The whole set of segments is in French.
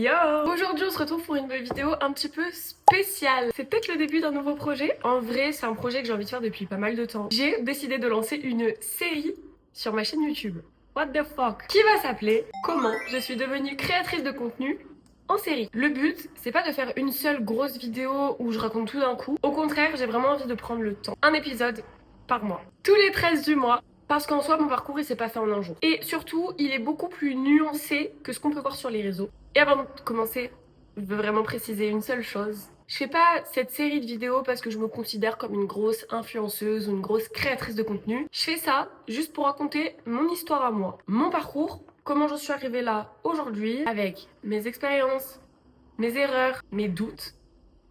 Yo! Aujourd'hui, on se retrouve pour une vidéo un petit peu spéciale. C'est peut-être le début d'un nouveau projet. En vrai, c'est un projet que j'ai envie de faire depuis pas mal de temps. J'ai décidé de lancer une série sur ma chaîne YouTube. What the fuck? Qui va s'appeler Comment je suis devenue créatrice de contenu en série. Le but, c'est pas de faire une seule grosse vidéo où je raconte tout d'un coup. Au contraire, j'ai vraiment envie de prendre le temps. Un épisode par mois. Tous les 13 du mois. Parce qu'en soi, mon parcours, il s'est pas fait en un jour. Et surtout, il est beaucoup plus nuancé que ce qu'on peut voir sur les réseaux. Et avant de commencer, je veux vraiment préciser une seule chose. Je fais pas cette série de vidéos parce que je me considère comme une grosse influenceuse ou une grosse créatrice de contenu. Je fais ça juste pour raconter mon histoire à moi, mon parcours, comment j'en suis arrivée là aujourd'hui, avec mes expériences, mes erreurs, mes doutes.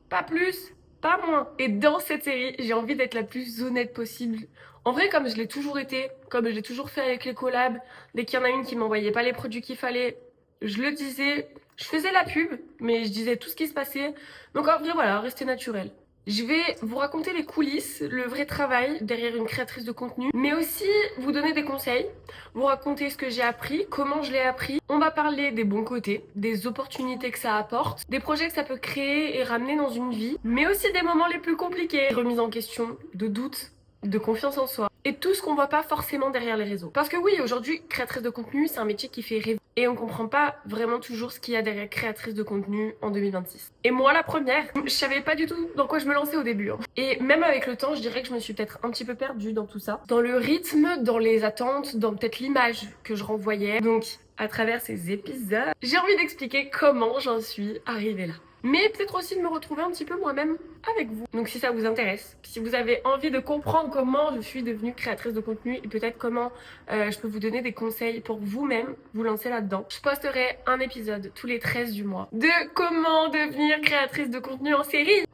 Pas plus, pas moins. Et dans cette série, j'ai envie d'être la plus honnête possible. En vrai, comme je l'ai toujours été, comme je l'ai toujours fait avec les collabs, dès qu'il y en a une qui m'envoyait pas les produits qu'il fallait, je le disais, je faisais la pub, mais je disais tout ce qui se passait. Donc en vrai, voilà, restez naturel. Je vais vous raconter les coulisses, le vrai travail derrière une créatrice de contenu, mais aussi vous donner des conseils, vous raconter ce que j'ai appris, comment je l'ai appris. On va parler des bons côtés, des opportunités que ça apporte, des projets que ça peut créer et ramener dans une vie, mais aussi des moments les plus compliqués, remises en question, de doutes, de confiance en soi, et tout ce qu'on voit pas forcément derrière les réseaux. Parce que oui, aujourd'hui, créatrice de contenu, c'est un métier qui fait rêver. Et on comprend pas vraiment toujours ce qu'il y a derrière créatrice de contenu en 2026. Et moi, la première, je savais pas du tout dans quoi je me lançais au début. Et même avec le temps, je dirais que je me suis peut-être un petit peu perdue dans tout ça. Dans le rythme, dans les attentes, dans peut-être l'image que je renvoyais. Donc, à travers ces épisodes, j'ai envie d'expliquer comment j'en suis arrivée là. Mais peut-être aussi de me retrouver un petit peu moi-même avec vous. Donc si ça vous intéresse, si vous avez envie de comprendre comment je suis devenue créatrice de contenu et peut-être comment je peux vous donner des conseils pour vous-même vous lancer là-dedans, je posterai un épisode tous les 13 du mois de comment devenir créatrice de contenu en série.